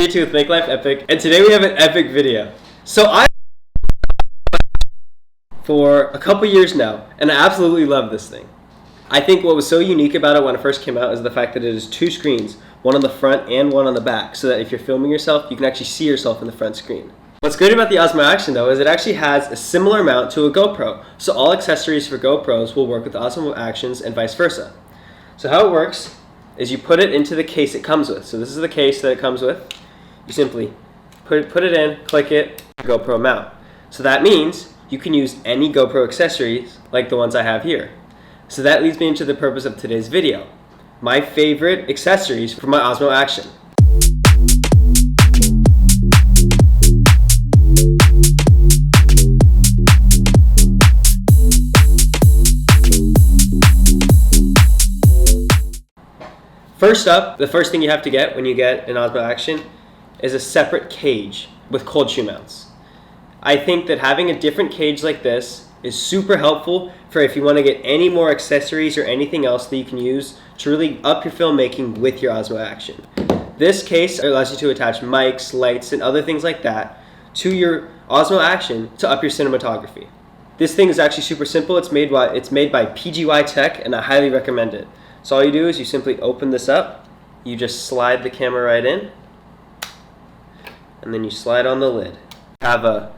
3, 2 with Make Life Epic, and today we have an epic video. So I for a couple years now, and I absolutely love this thing. I think what was so unique about it when it first came out is the fact that it is 2 screens, one on the front and one on the back, so that if you're filming yourself, you can actually see yourself in the front screen. What's great about the Osmo Action though is it actually has a similar mount to a GoPro, so all accessories for GoPros will work with Osmo Actions and vice versa. So how it works is you put it into the case it comes with. So this is the case that it comes with. You simply put it in, click it, GoPro mount. So that means you can use any GoPro accessories like the ones I have here. So that leads me into the purpose of today's video. My favorite accessories for my Osmo Action. First up, the first thing you have to get when you get an Osmo Action is a separate cage with cold shoe mounts. I think that having a different cage like this is super helpful for if you want to get any more accessories or anything else that you can use to really up your filmmaking with your Osmo Action. This case allows you to attach mics, lights, and other things like that to your Osmo Action to up your cinematography. This thing is actually super simple. It's made by PGY Tech, and I highly recommend it. So all you do is you simply open this up, you just slide the camera right in, and then you slide on the lid. Have a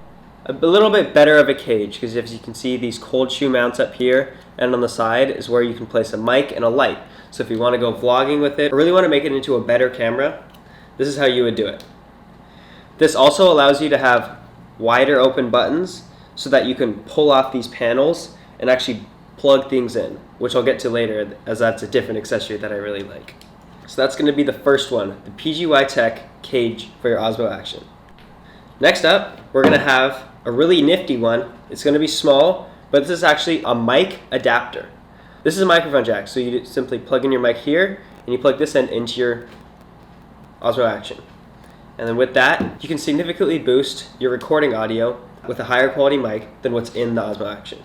little bit better of a cage, because as you can see, these cold shoe mounts up here and on the side is where you can place a mic and a light. So if you want to go vlogging with it or really want to make it into a better camera, this is how you would do it. This also allows you to have wider open buttons so that you can pull off these panels and actually plug things in, which I'll get to later, as that's a different accessory that I really like. So that's going to be the first one, the PGY Tech cage for your Osmo Action. Next up, we're going to have a really nifty one. It's going to be small, but this is actually a mic adapter. This is a microphone jack, so you simply plug in your mic here, and you plug this end into your Osmo Action. And then with that, you can significantly boost your recording audio with a higher quality mic than what's in the Osmo Action.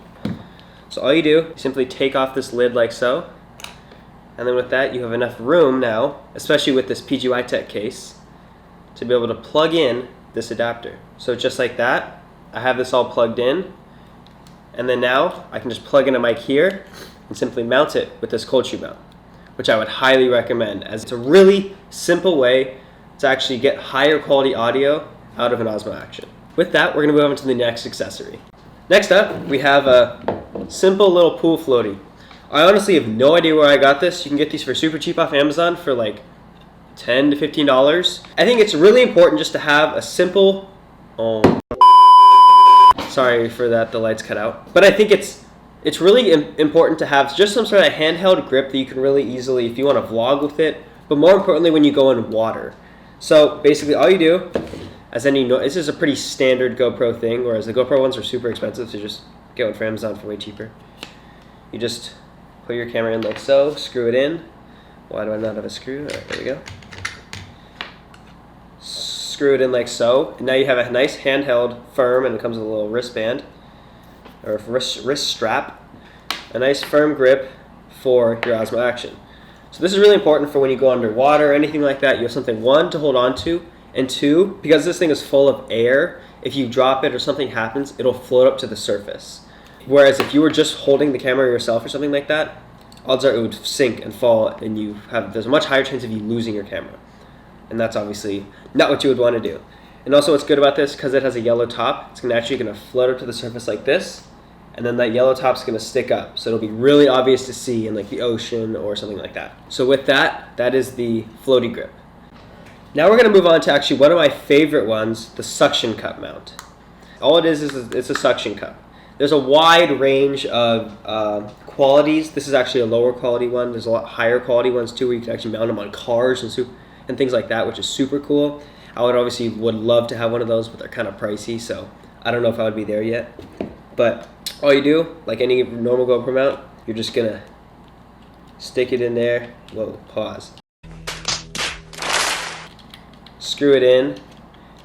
So all you do is simply take off this lid like so, and then with that you have enough room now, especially with this PGY Tech case, to be able to plug in this adapter. So just like that, I have this all plugged in, and then now I can just plug in a mic here and simply mount it with this cold shoe mount, which I would highly recommend, as it's a really simple way to actually get higher quality audio out of an Osmo Action. With that, we're going to move on to the next accessory. Next up, we have a simple little pool floatie. I honestly have no idea where I got this. You can get these for super cheap off Amazon for like $10 to $15. I think it's really important just to have a simple, sorry for that, the lights cut out. But I think it's really important to have just some sort of handheld grip that you can really easily, if you want to vlog with it, but more importantly when you go in water. So basically all you do, as any this is a pretty standard GoPro thing, whereas the GoPro ones are super expensive, so just get one from Amazon for way cheaper. You just put your camera in like so, screw it in. Why do I not have a screw? All right, there we go. Screw it in like so, and now you have a nice handheld, firm, and it comes with a little wristband, or wrist strap, a nice firm grip for your Osmo Action. So this is really important for when you go underwater or anything like that. You have something, 1, to hold on to, and 2, because this thing is full of air, if you drop it or something happens, it'll float up to the surface. Whereas if you were just holding the camera yourself or something like that, odds are it would sink and fall, and there's a much higher chance of you losing your camera. And that's obviously not what you would want to do. And also what's good about this, because it has a yellow top, it's actually going to float up to the surface like this, and then that yellow top's going to stick up. So it'll be really obvious to see in like the ocean or something like that. So with that, that is the floatie grip. Now we're going to move on to actually one of my favorite ones, the suction cup mount. All it is it's a suction cup. There's a wide range of qualities. This is actually a lower quality one. There's a lot higher quality ones too, where you can actually mount them on cars and things like that, which is super cool. I would love to have one of those, but they're kind of pricey, so I don't know if I would be there yet. But all you do, like any normal GoPro mount, you're just going to stick it in there. Whoa, pause. Screw it in,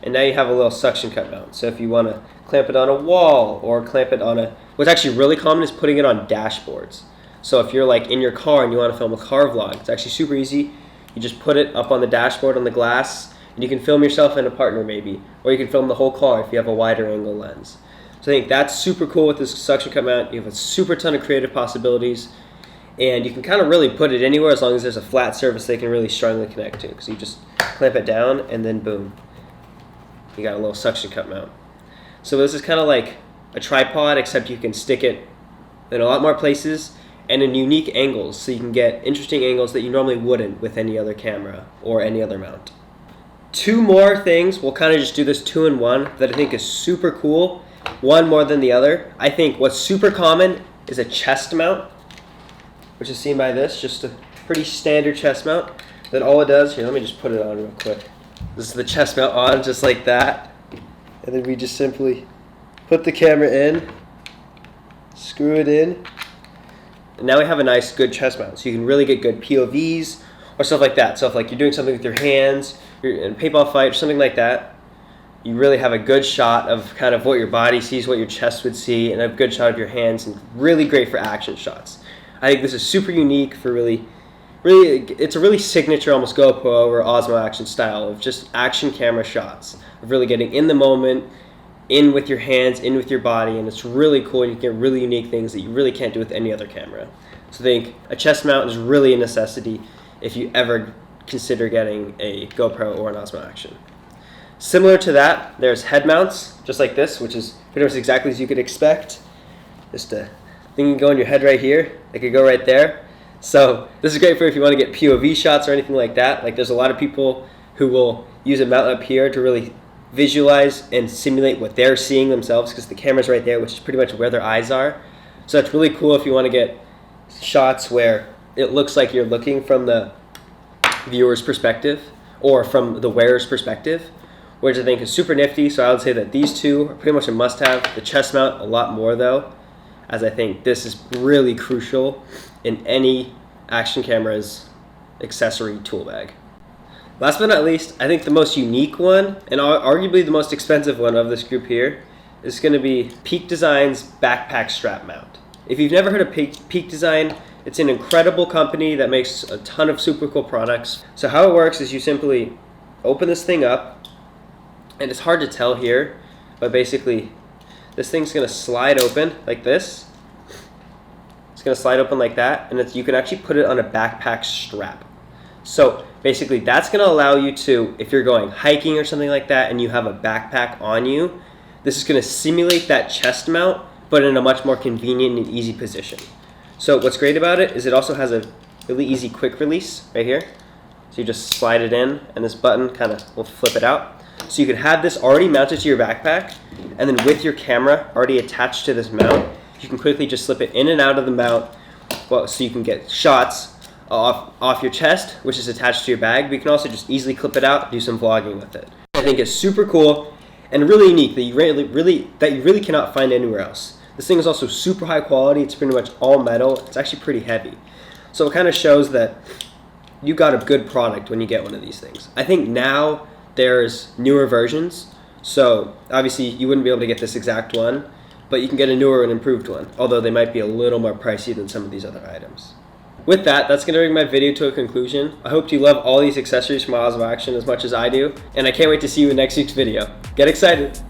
and now you have a little suction cup mount. So if you want to clamp it on a wall or clamp it on what's actually really common is putting it on dashboards. So if you're like in your car and you want to film a car vlog, it's actually super easy. You just put it up on the dashboard on the glass, And you can film yourself and a partner maybe, or you can film the whole car if you have a wider angle lens. So I think that's super cool with this suction cup mount. You have a super ton of creative possibilities, and you can kind of really put it anywhere as long as there's a flat surface they can really strongly connect to. So you just clamp it down and then boom, you got a little suction cup mount. So this is kind of like a tripod, except you can stick it in a lot more places and in unique angles, so you can get interesting angles that you normally wouldn't with any other camera or any other mount. Two more things, we'll kind of just do this 2-in-1 that I think is super cool, one more than the other. I think what's super common is a chest mount, which is seen by this, just a pretty standard chest mount. That all it does, here, let me just put it on real quick. This is the chest mount on, just like that. And then we just simply put the camera in, screw it in, and now we have a nice good chest mount. So you can really get good POVs or stuff like that. So if like you're doing something with your hands, you're in a paintball fight or something like that, you really have a good shot of kind of what your body sees, what your chest would see, and a good shot of your hands, and really great for action shots. I think this is super unique for really, it's a really signature, almost GoPro or Osmo Action style of just action camera shots, of really getting in the moment, in with your hands, in with your body, and it's really cool. You can get really unique things that you really can't do with any other camera. So I think a chest mount is really a necessity if you ever consider getting a GoPro or an Osmo Action. Similar to that, there's head mounts, just like this, which is pretty much exactly as you could expect. Just a thing can go in your head right here. It could go right there. So this is great for if you want to get POV shots or anything like that. Like there's a lot of people who will use a mount up here to really visualize and simulate what they're seeing themselves, because the camera's right there, which is pretty much where their eyes are. So it's really cool if you want to get shots where it looks like you're looking from the viewer's perspective or from the wearer's perspective, which I think is super nifty. So I would say that these two are pretty much a must-have. The chest mount a lot more though, as I think this is really crucial in any action camera's accessory tool bag. Last but not least, I think the most unique one, and arguably the most expensive one of this group here, is going to be Peak Design's backpack strap mount. If you've never heard of Peak Design, it's an incredible company that makes a ton of super cool products. So how it works is you simply open this thing up, and it's hard to tell here, but basically this thing's going to slide open like this. It's going to slide open like that, and you can actually put it on a backpack strap. So basically that's going to allow you to, if you're going hiking or something like that and you have a backpack on you, this is going to simulate that chest mount, but in a much more convenient and easy position. So what's great about it is it also has a really easy quick release right here. So you just slide it in and this button kind of will flip it out. So you can have this already mounted to your backpack, and then with your camera already attached to this mount, you can quickly just slip it in and out of the mount, well, so you can get shots off your chest, which is attached to your bag, but you can also just easily clip it out, do some vlogging with it. I think it's super cool and really unique that you really cannot find anywhere else. This thing is also super high quality. It's pretty much all metal. It's actually pretty heavy. So it kind of shows that you got a good product when you get one of these things. I think now there's newer versions, so obviously you wouldn't be able to get this exact one, but you can get a newer and improved one, although they might be a little more pricey than some of these other items. With that, that's going to bring my video to a conclusion. I hope you love all these accessories from Osmo Action as much as I do, and I can't wait to see you in next week's video. Get excited!